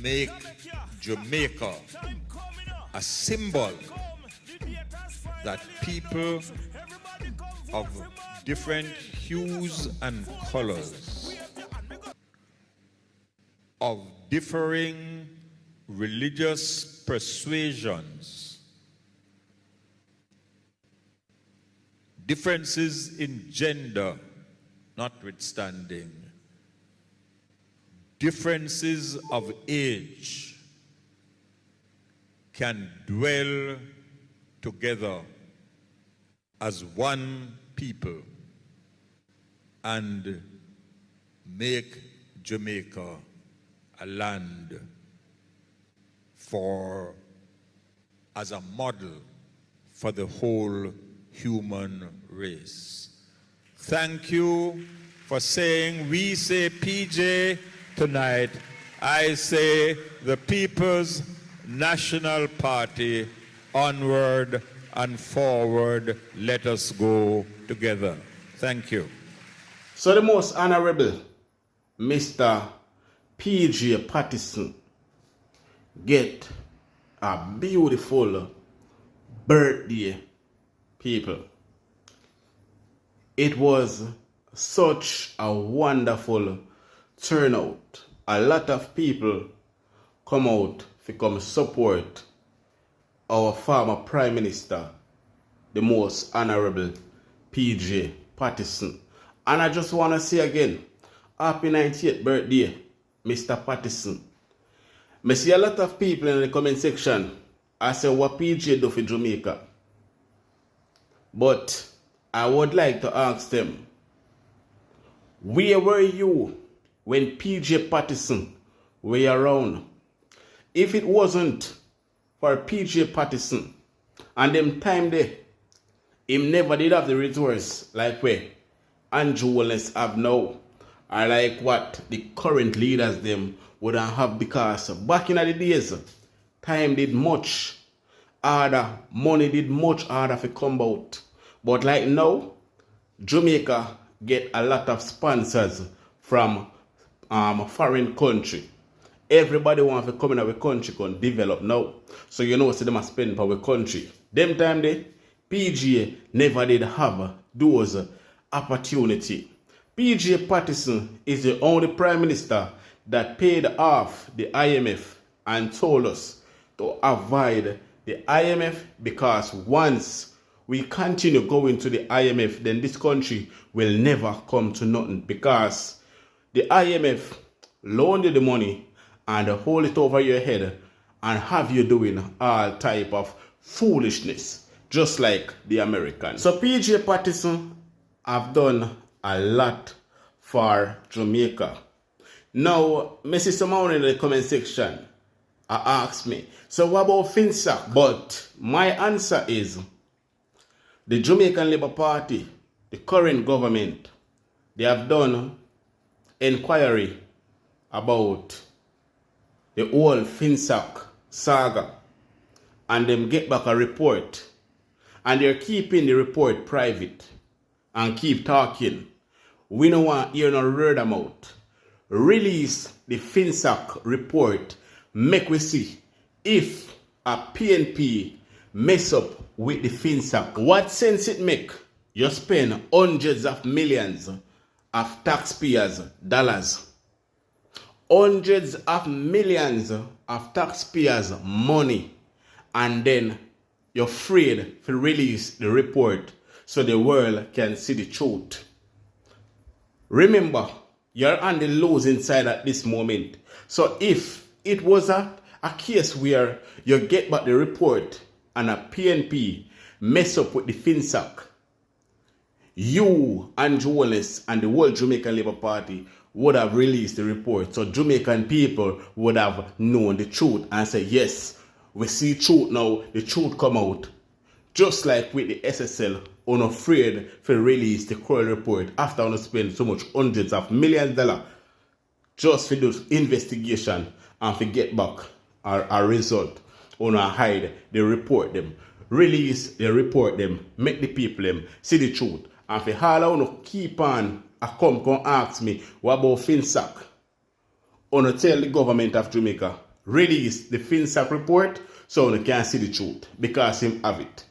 make Jamaica a symbol that people of different hues and colors, of differing religious persuasions, differences in gender notwithstanding, differences of age, can dwell together as one people and make Jamaica a land as a model for the whole human race. Thank you for saying, we say PJ tonight. I say the People's National Party, onward and forward, let us go together. Thank you. So the most honorable Mr. P.J. Patterson get a beautiful birthday, people. It was such a wonderful turnout. A lot of people come out to come support our former Prime Minister, the most honorable P.J. Patterson. And I just want to say again, happy 90th birthday, Mr. Patterson. I see a lot of people in the comment section. I say what PJ do for Jamaica. But I would like to ask them, where were you when PJ Patterson were around? If it wasn't for PJ Patterson and them time there, him never did have the resource like where Andrew Holness have now, or like what the current leaders them wouldn't have, because back in the days, time did much harder, money did harder harder to come out. But like now, Jamaica get a lot of sponsors from foreign country. Everybody want to come in our country and develop now. So you know, see them spend for our country. Them time they, PGA never did have those opportunity. PJ Patterson is the only Prime Minister that paid off the IMF and told us to avoid the IMF, because once we continue going to the IMF, then this country will never come to nothing, because the IMF loan you the money and hold it over your head and have you doing all type of foolishness, just like the Americans. So PJ Patterson have done a lot for Jamaica. Now, Mrs. Simone in the comment section asked me, so what about FinSac? But my answer is, the Jamaican Labour Party, the current government, they have done inquiry about the whole FinSac saga, and them get back a report, and they're keeping the report private and keep talking. We don't want to hear no word about. Release the FinSac report. Make we see if a PNP mess up with the FinSac. What sense it make? You spend hundreds of millions of taxpayers' dollars. Hundreds of millions of taxpayers' money. And then you're afraid to release the report so the world can see the truth. Remember, you're on the losing side at this moment. So if it was a case where you get back the report and a PNP mess up with the FinSac, you, Andrew Holness, and the whole Jamaican Labour Party would have released the report. So Jamaican people would have known the truth and said, yes, we see truth now, the truth come out. Just like with the SSL, unafraid to release the Kroll report after on spend so much hundreds of millions of dollars just for those investigation and to get back our result. Una hide the report them, release the report them, make the people them see the truth. And for all I want to keep on come ask me what about FinSac. Una tell the government of Jamaica release the FinSac report so you can see the truth because him have it.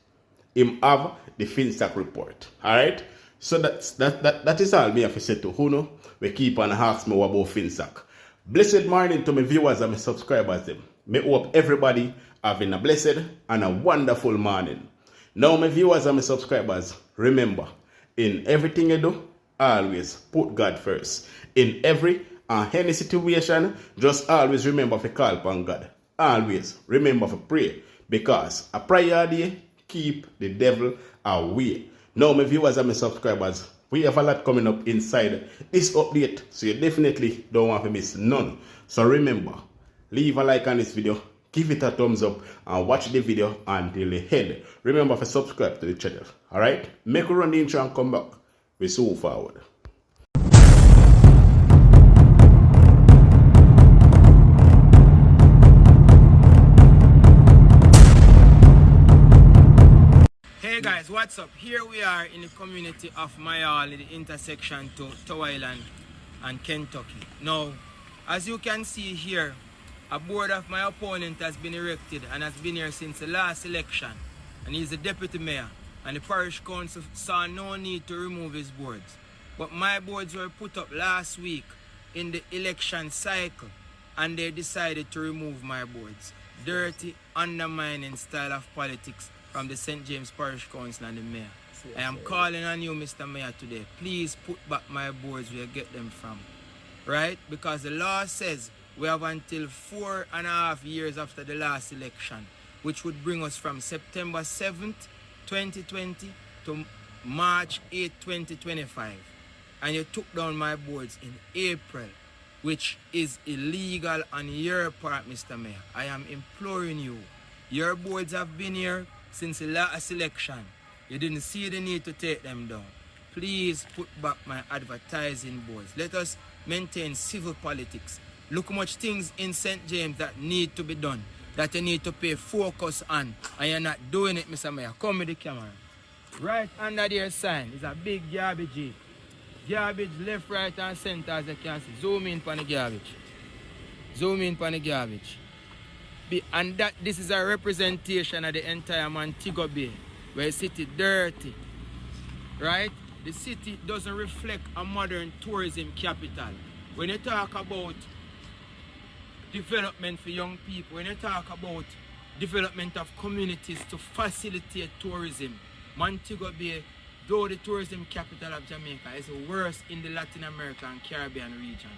Him have the FinSac report. Alright? So that is all me have to say to Huno. We keep on ask me about FinSac. Blessed morning to my viewers and my subscribers them. May hope everybody having a blessed and a wonderful morning. Now my viewers and my subscribers, remember, in everything you do, always put God first. In every and any situation, just always remember to call upon God. Always remember to pray, because a prayer day keep the devil away. Now my viewers and my subscribers, we have a lot coming up inside this update, so you definitely don't want to miss none. So remember, leave a like on this video, give it a thumbs up, and watch the video until the end. Remember to subscribe to the channel. Alright? Make a run the intro and come back. We see you forward. Hey guys, what's up? Here we are in the community of Mayall, in the intersection to Tower Island and Kentucky. Now, as you can see here, a board of my opponent has been erected and has been here since the last election, and he's the deputy mayor, and the parish council saw no need to remove his boards. But my boards were put up last week in the election cycle, and they decided to remove my boards. Dirty, undermining style of politics from the St. James Parish Council and the mayor. I am calling on you, Mr. Mayor, today. Please put back my boards where you get them from. Right? Because the law says we have until 4.5 years after the last election, which would bring us from September 7th, 2020 to March 8th, 2025. And you took down my boards in April, which is illegal on your part, Mr. Mayor. I am imploring you. Your boards have been here since the last election. You didn't see the need to take them down. Please put back my advertising boards. Let us maintain civil politics. Look how much things in St. James that need to be done, that you need to pay focus on, and you're not doing it, Mr. Mayor. Come with the camera. Right under their sign is a big garbage heap. Garbage left, right, and center, as you can see. Zoom in on the garbage. Zoom in on the garbage. And this is a representation of the entire Montego Bay, where the city dirty, right? The city doesn't reflect a modern tourism capital. When you talk about development for young people, when you talk about development of communities to facilitate tourism, Montego Bay, though the tourism capital of Jamaica, is worse in the Latin America and Caribbean region.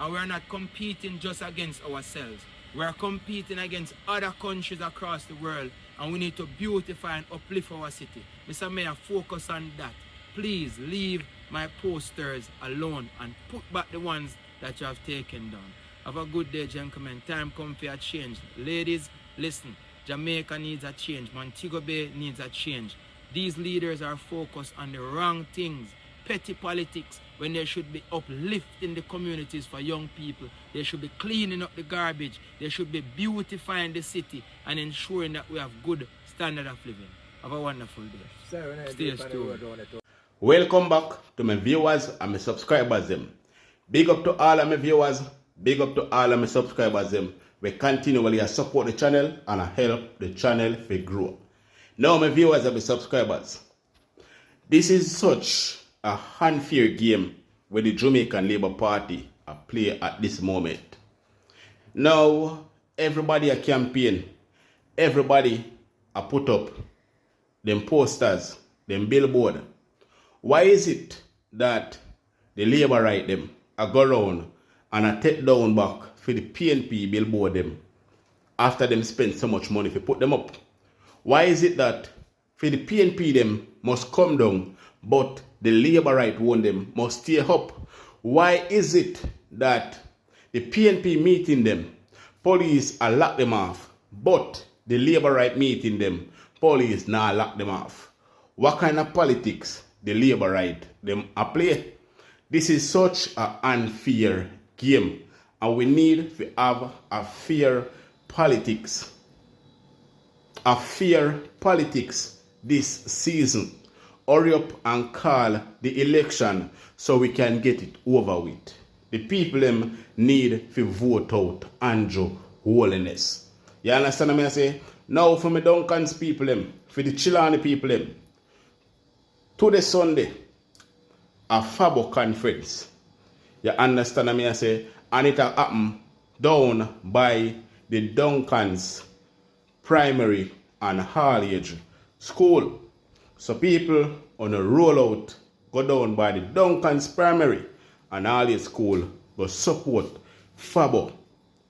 And we're not competing just against ourselves. We're competing against other countries across the world, and we need to beautify and uplift our city. Mr. Mayor, focus on that. Please leave my posters alone and put back the ones that you have taken down. Have a good day, gentlemen. Time come for a change. Ladies, listen. Jamaica needs a change. Montego Bay needs a change. These leaders are focused on the wrong things. Petty politics, when they should be uplifting the communities for young people. They should be cleaning up the garbage. They should be beautifying the city and ensuring that we have good standard of living. Have a wonderful day. Stay tuned. Welcome back to my viewers and my subscribers them. Big up to all of my viewers, big up to all of my subscribers them. We continually support the channel and help the channel to grow. Now my viewers and my subscribers, this is such a unfair game where the Jamaican Labour Party are play at this moment. Now, everybody a campaign, everybody a put up them posters, them billboard. Why is it that the Labour right them a go around and a take down back for the PNP billboard them after them spend so much money to put them up? Why is it that for the PNP them must come down, but the Labour right one them must stay up? Why is it that the PNP meeting them, police are lock them off, but the Labour right meeting them, police now lock them off? What kind of politics the Labour right them a play? This is such an unfair game, and we need to have a fair politics. A fair politics this season. Hurry up and call the election so we can get it over with. The people them need to vote out Andrew Holness. You understand what I say? Now for me Duncan's people them, for the Chilani people them, today Sunday, a Fabo conference. You understand what I say? And it happen down by the Duncan's primary and college school. So people on a rollout go down by the Duncan's primary and college school go support Fabo.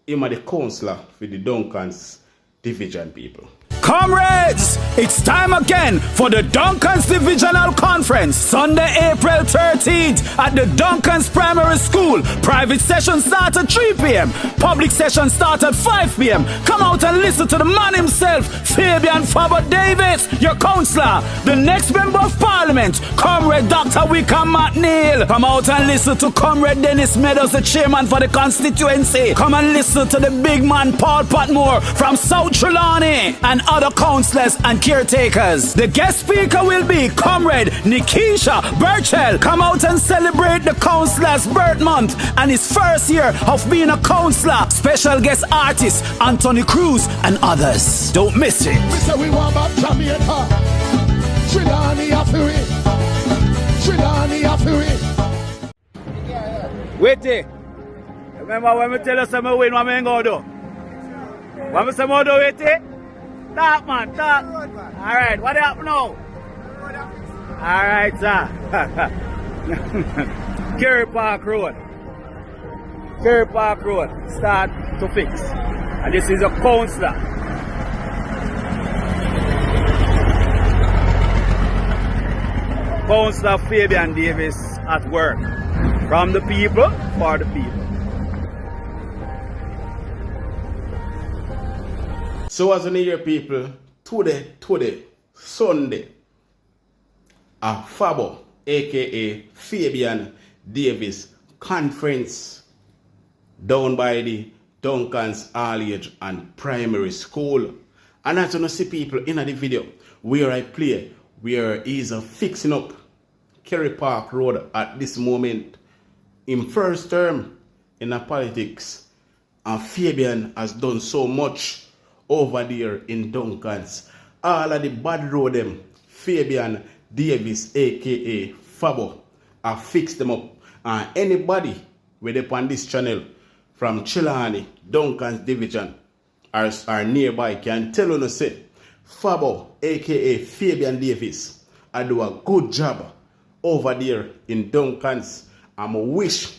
Him are the counselor for the Duncan's division people. Comrades, it's time again for the Duncan's Divisional Conference, Sunday, April 13th at the Duncan's Primary School. Private session starts at 3 p.m. Public session starts at 5 p.m. Come out and listen to the man himself, Fabian Fabo Davis, your counselor. The next member of parliament, Comrade Dr. Wickham McNeil. Come out and listen to Comrade Dennis Meadows, the chairman for the constituency. Come and listen to the big man Paul Patmore from South Trelawney and other councillors and caretakers. The guest speaker will be Comrade Nikisha Burchell. Come out and celebrate the councillor's birth month and his first year of being a councillor. Special guest artists Anthony Cruz and others. Don't miss it. We say we want back Jamaica. Trelawney have to win. Trelawney have to win. Wait there. Remember when we tell us I'm win, what I'm going to do? What I'm going to do, wait there? Talk, man, talk. All right, what happened now? All right, sir. Kerry Park Road. Kerry Park Road. Start to fix. And this is a councillor. Councillor Fabian Davis at work. From the people, for the people. So as an year people, today, Sunday, a Fabo, aka Fabian Davis conference down by the Duncan's College and Primary School. And as you see people in the video where I play, where he's fixing up Kerry Park Road at this moment in first term in the politics. And Fabian has done so much over there in Duncan's. All of the bad road them, Fabian Davis aka Fabo, I fixed them up. And anybody with upon this channel from Chilani, Duncan's division are nearby can tell you say Fabo aka Fabian Davis I do a good job over there in Duncan's. And I wish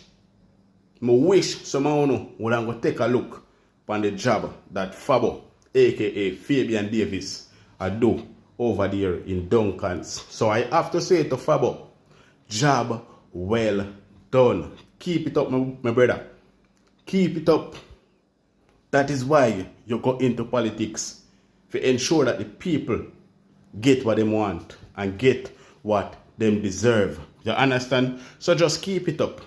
someone would go take a look on the job that Fabo aka Fabian Davis I do over there in Duncan's. So I have to say to Fabo, job well done. Keep it up, my brother. Keep it up. That is why you go into politics, to ensure that the people get what they want and get what they deserve. You understand? So just keep it up.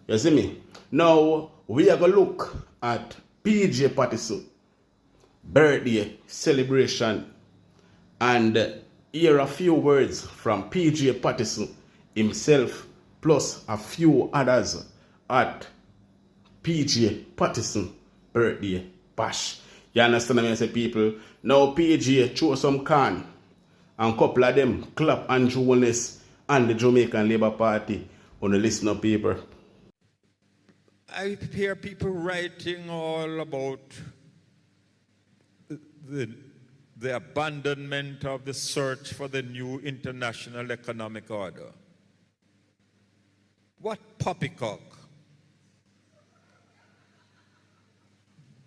You see me? Now we are going to look at PJ Patterson birthday celebration and hear a few words from PJ Patterson himself plus a few others at PJ Patterson birthday bash. You understand what I say, people? Now PJ throw some can and couple of them clap Andrew Holness and the Jamaican Labour Party on the listen of paper. I hear people writing all about the abandonment of the search for the new international economic order. What poppycock?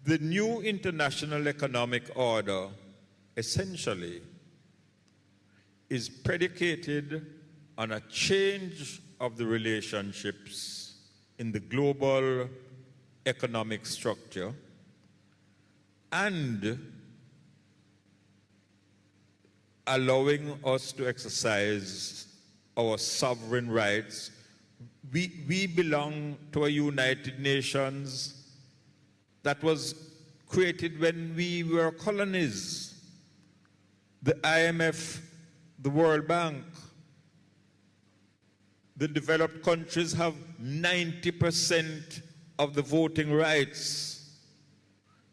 The new international economic order essentially is predicated on a change of the relationships in the global economic structure and allowing us to exercise our sovereign rights. We belong to a United Nations that was created when we were colonies. The IMF, the World Bank, the developed countries have 90% of the voting rights.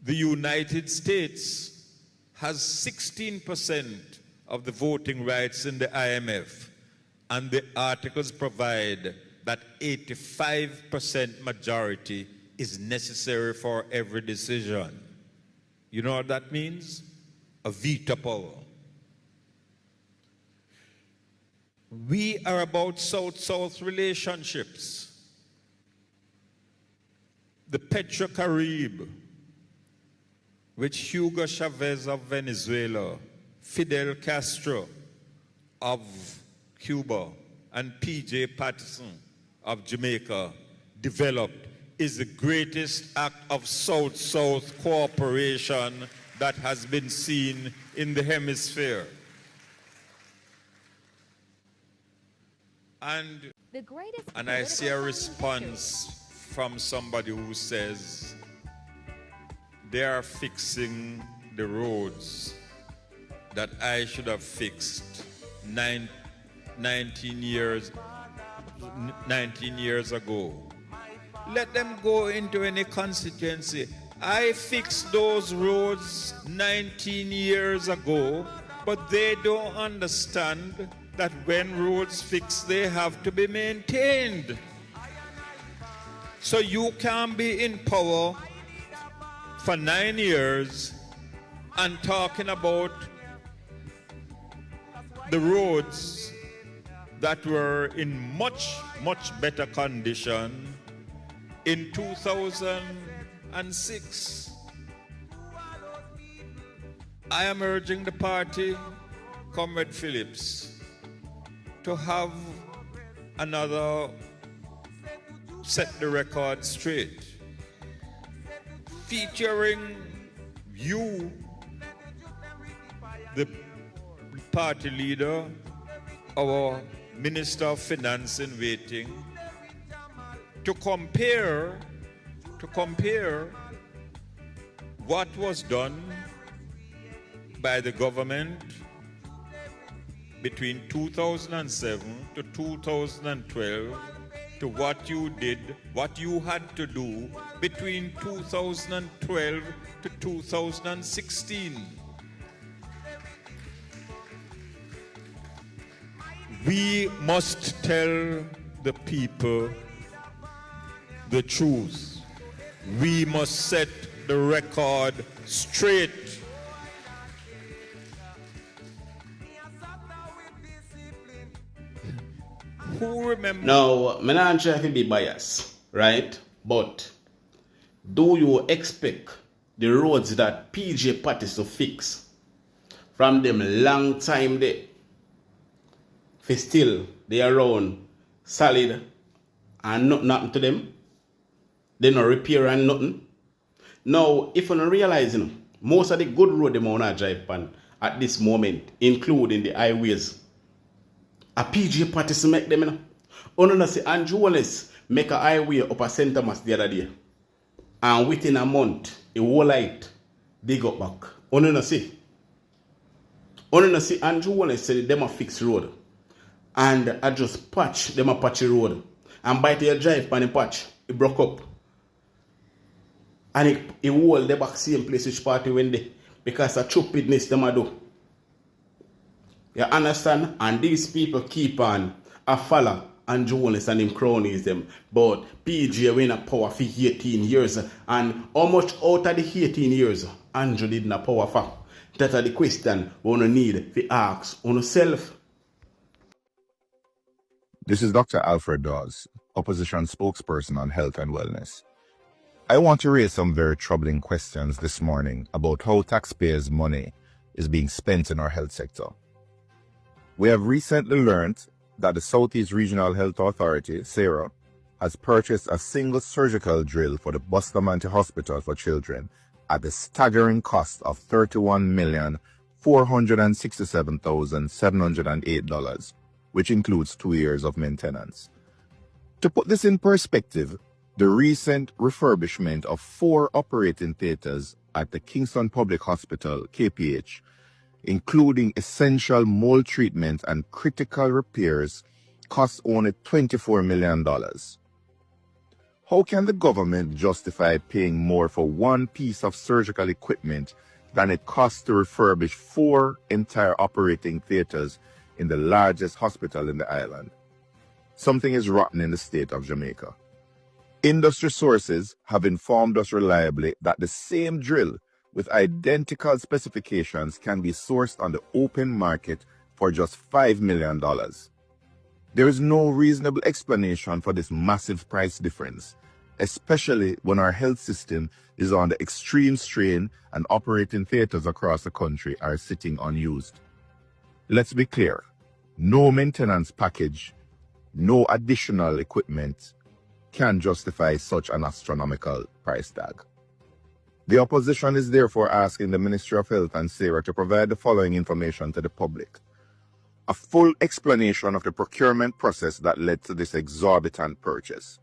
The United States has 16% of the voting rights in the IMF, and the articles provide that 85% majority is necessary for every decision. You know what that means? A veto power. We are about South-South relationships. The Petro-Carib, which Hugo Chavez of Venezuela, Fidel Castro of Cuba, and P.J. Patterson of Jamaica developed, is the greatest act of South-South cooperation that has been seen in the hemisphere. And I see a response from somebody who says they are fixing the roads that I should have fixed 19 years ago. Let them go into any constituency. I fixed those roads 19 years ago, but they don't understand that when roads fix, they have to be maintained. So you can be in power for 9 years and talking about the roads that were in much, much better condition in 2006. I am urging the party, Comrade Phillips, to have another set the record straight, featuring you, the party leader, our Minister of Finance in waiting, to compare what was done by the government between 2007 to 2012 to what you did, what you had to do between 2012 to 2016. We must tell the people the truth. We must set the record straight. Who remembers? Now, I'm not trying to be biased, right? But do you expect the roads that PJ Patterson fix from them long time there for still they around solid and nothing happen to them? They no repair and nothing. Now, if you don't realize, most of the good road them wanna drive pan at this moment, including the highways, a PJ Patterson make them. Only see Andrew Holness make a highway up a St. Thomas the other day, and within a month, a whole light they got back. Only see Andrew Holness said them a fix road, and I just patch them a patchy road, and by the drive pan the patch, it broke up. And it hold the back same place which party when they, because of stupidness them a do. You understand? And these people keep on a follow and Jonas and him cronies them. But PJ win a power for 18 years. And how much out of the 18 years Andrew did not power for? That are the question we need to ask on yourself. This is Dr. Alfred Dawes, opposition spokesperson on health and wellness. I want to raise some very troubling questions this morning about how taxpayers' money is being spent in our health sector. We have recently learned that the Southeast Regional Health Authority, SARA, has purchased a single surgical drill for the Bustamante Hospital for Children at the staggering cost of $31,467,708, which includes 2 years of maintenance. To put this in perspective, the recent refurbishment of 4 operating theaters at the Kingston Public Hospital, KPH, including essential mold treatment and critical repairs, cost only $24 million. How can the government justify paying more for one piece of surgical equipment than it costs to refurbish 4 entire operating theaters in the largest hospital in the island? Something is rotten in the state of Jamaica. Industry sources have informed us reliably that the same drill with identical specifications can be sourced on the open market for just $5 million. There is no reasonable explanation for this massive price difference, especially when our health system is under extreme strain and operating theaters across the country are sitting unused. Let's be clear, no maintenance package, no additional equipment can justify such an astronomical price tag. The opposition is therefore asking the Ministry of Health and SARA to provide the following information to the public. A full explanation of the procurement process that led to this exorbitant purchase.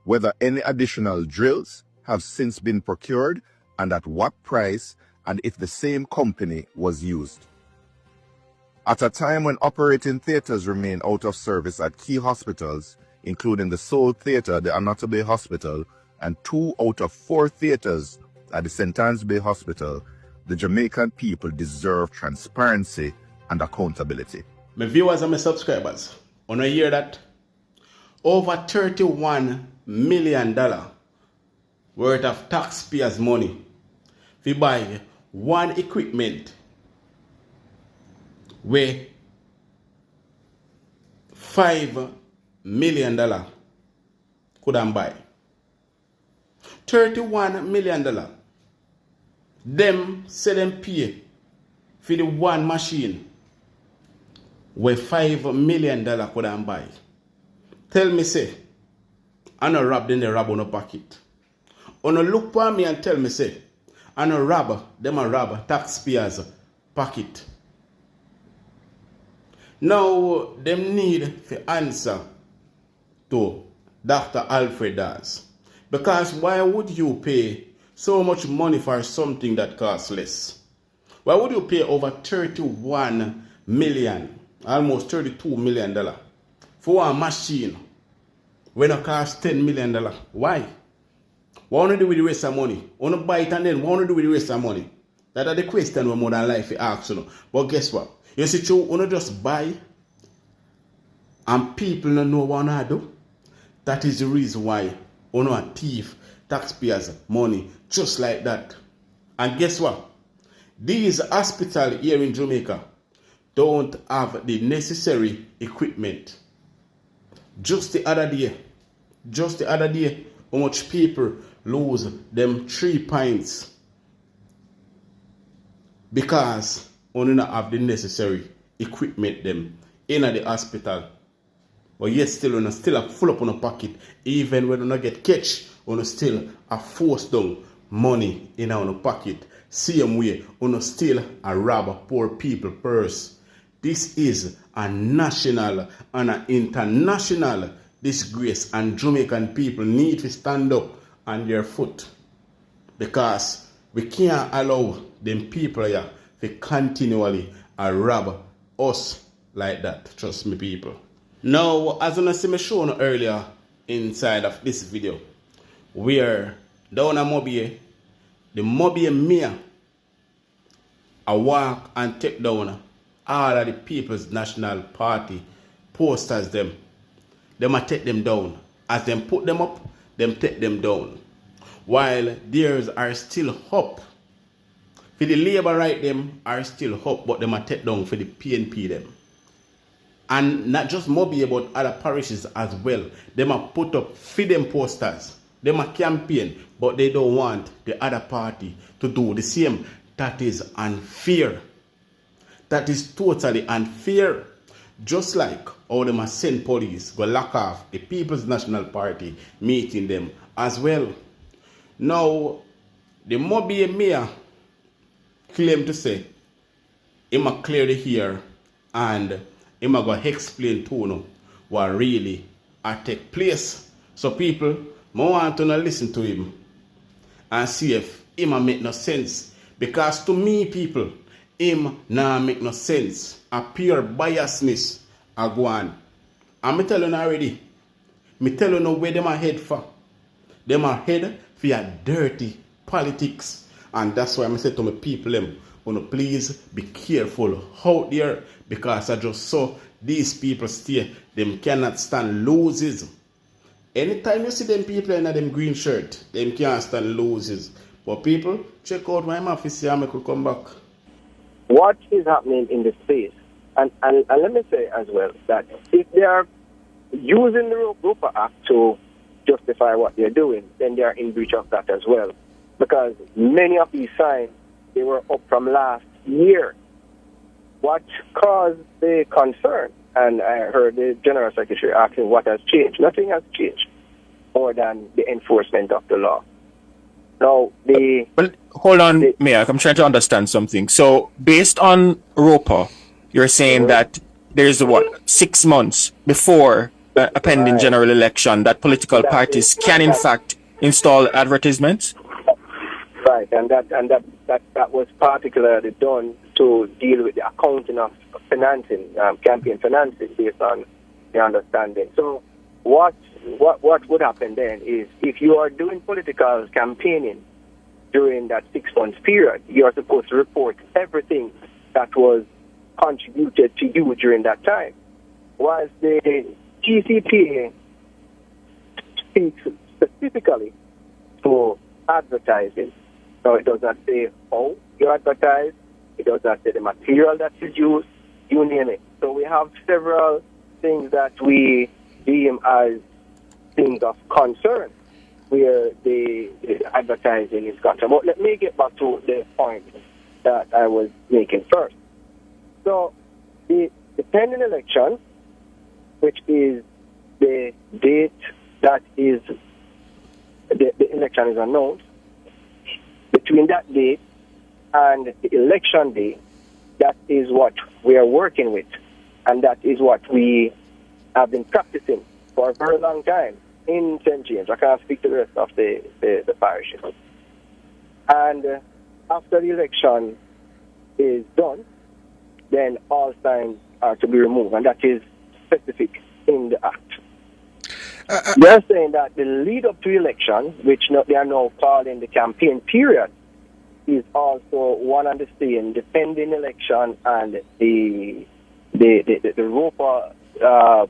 Whether any additional drills have since been procured and at what price, and if the same company was used. At a time when operating theaters remain out of service at key hospitals, including the Seoul Theatre, the Anata Bay Hospital, and 2 out of 4 theaters at the St. Anne's Bay Hospital, the Jamaican people deserve transparency and accountability. My viewers and my subscribers, on a year that over $31 million worth of taxpayers' money we buy one equipment where $5 million couldn't buy. $31 million. Them say them pay for the one machine where $5 million couldn't buy. Tell me say, I no rob then they rob on a pocket. On a look for me and tell me say, I no rob them a rob taxpayers pocket. Now them need to answer to Dr. Alfred Dawes. Because why would you pay so much money for something that costs less? Why would you pay over 31 million, almost $32 million for a machine when it costs $10 million? Why? What want to do with the rest of money? Want to buy it and then what want to do with the rest of money? That are the question we more than life we ask you. But guess what? You see, you want to just buy and people don't know what to do. That is the reason why you know a thief taxpayers money just like that. And guess what? These hospitals here in Jamaica don't have the necessary equipment. Just the other day, how much people lose them 3 pints because we don't have the necessary equipment them in the hospital. But yet still a full up on a pocket. Even when we don't get catch, we still a force down money in our pocket. Same way, we still a rob poor people purse. This is a national and an international disgrace, and Jamaican people need to stand up on their foot. Because we can't allow them people here to continually rob us like that. Trust me, people. Now, as I see me shown earlier inside of this video, we're down at Mobile, the Mobile Mayor, I walk and take down all of the People's National Party posters them. Them a take them down. As them put them up, them take them down. While theirs are still up. For the Labour right them are still up, but them a take down for the PNP them. And not just Mobile, but other parishes as well. Them a put up for them posters. Them a campaign, but they don't want the other party to do the same. That is unfair. That is totally unfair. Just like how them a send police go lock off the People's National Party meeting them as well. Now, the Mobile Mayor claim to say he ma clear the air and he ma go explain to you what really take place. So people, I want to listen to him and see if he ma make no sense. Because to me, people, him nah make no sense. A pure biasness a go on. I'm telling you already, Me tell you now where them are head for. Them are head for your dirty politics. And that's why I say to my people, them, please be careful out there, because I just saw these people stay. Them cannot stand loses. Anytime you see them people in them green shirt, them can't stand loses. But people, check out my office here and I could come back. What is happening in the space, and let me say as well that if they are using the Roper Act to justify what they're doing, then they are in breach of that as well. Because many of these signs, they were up from last year. What caused the concern? And I heard the General Secretary asking what has changed. Nothing has changed more than the enforcement of the law. Now, Well, hold on, Mayor. I'm trying to understand something. So, based on Roper, you're saying that there's 6 months before a pending general election that political parties can, in fact, install advertisements? Right, and that was particularly done to deal with the accounting of financing, campaign financing, based on the understanding. So what would happen then is, if you are doing political campaigning during that 6 months period, you are supposed to report everything that was contributed to you during that time. Whilst the TCPA speaks specifically to advertising. So it does not say how you advertise, it does not say the material that is used, you name it. So we have several things that we deem as things of concern where the advertising is concerned. But let me get back to the point that I was making first. So the pending election, which is the date that is the election is announced, between that date and the election day, that is what we are working with, and that is what we have been practicing for a very long time in St. James. I can't speak to the rest of the parishes. And after the election is done, then all signs are to be removed, and that is specific in the Act. They are saying that the lead up to election, which they are now calling the campaign period, is also one and the same, the pending election and the Roper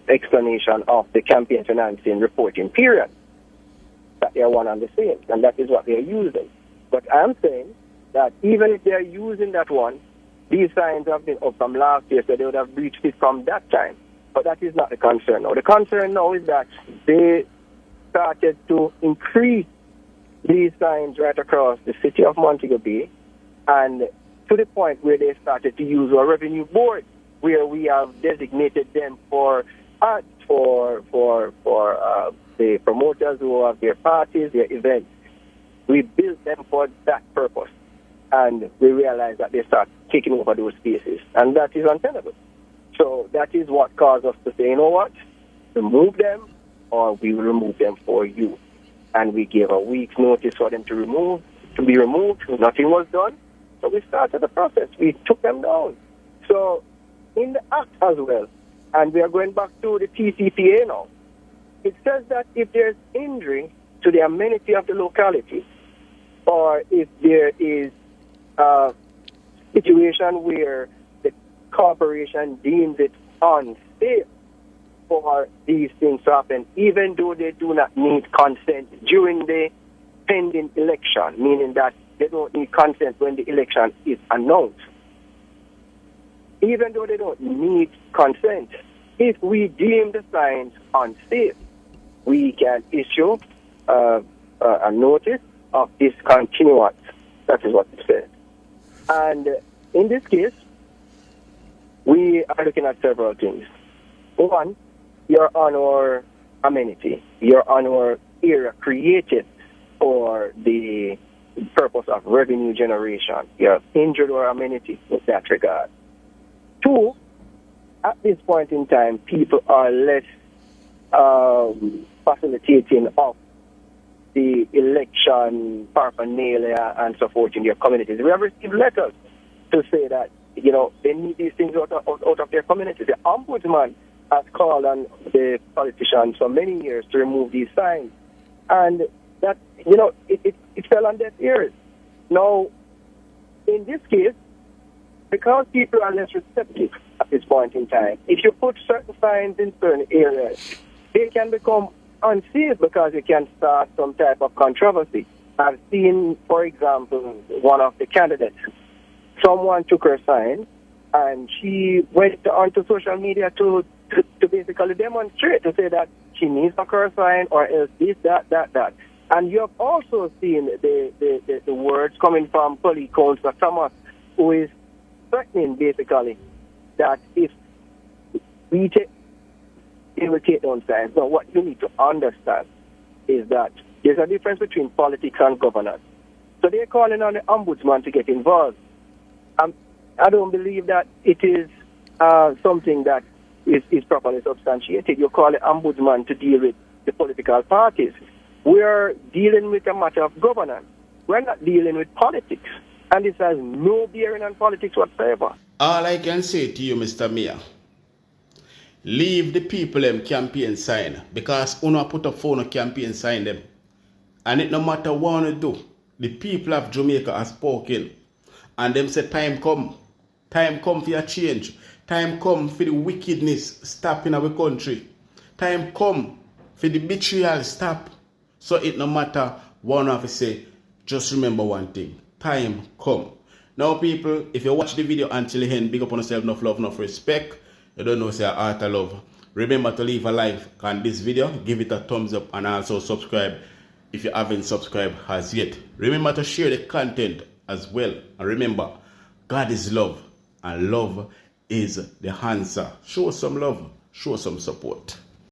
explanation of the campaign financing reporting period. That they are one and the same, and that is what they are using. But I'm saying that even if they are using that one, these signs have been up from last year, so they would have breached it from that time. But that is not the concern now. The concern now is that they started to increase these signs right across the city of Montego Bay, and to the point where they started to use our revenue board, where we have designated them for ads for the promoters who have their parties, their events. We built them for that purpose, and we realized that they start taking over those spaces, and that is untenable. So that is what caused us to say, you know what, remove them, or we will remove them for you. And we gave a week's notice for them to be removed. Nothing was done. So we started the process. We took them down. So in the Act as well, and we are going back to the TCPA now, it says that if there's injury to the amenity of the locality, or if there is a situation where the corporation deems it unsafe for these things to happen, even though they do not need consent during the pending election, meaning that they don't need consent when the election is announced. Even though they don't need consent, if we deem the signs unsafe, we can issue a notice of discontinuance. That is what it says. And in this case, we are looking at several things. One, you're on our amenity. You're on our area created for the purpose of revenue generation. You're injured our amenity in that regard. Two, at this point in time, people are less facilitating of the election paraphernalia and so forth in their communities. We have received letters to say that, they need these things out of their communities. The ombudsman has called on the politicians for many years to remove these signs. And that, it fell on deaf ears. Now, in this case, because people are less receptive at this point in time, if you put certain signs in certain areas, they can become unsafe because it can start some type of controversy. I've seen, for example, one of the candidates, someone took her sign and she went onto social media to basically demonstrate, to say that she needs a curse sign or else this, that. And you have also seen the words coming from Police Councillor Thomas, who is threatening basically that if we take, they will take down signs. Now, what you need to understand is that there's a difference between politics and governance. So they're calling on the ombudsman to get involved. I don't believe that it is something that is properly substantiated. You call the ombudsman to deal with the political parties. We're dealing with a matter of governance. We're not dealing with politics. And this has no bearing on politics whatsoever. All I can say to you, Mr. Mayor, leave the people them campaign sign, because uno put up phone campaign sign them. And it no matter what you do, the people of Jamaica are spoken. And them say time come for a change. Time come for the wickedness stop in our country. Time come for the betrayal stop. So it no matter what one say, just remember one thing. Time come. Now people, if you watch the video until the end, big up on yourself, enough love, enough respect. You don't know say art of love. Remember to leave a like on this video, give it a thumbs up, and also subscribe if you haven't subscribed as yet. Remember to share the content as well. And remember, God is love, and love is the answer. Show some love, show some support.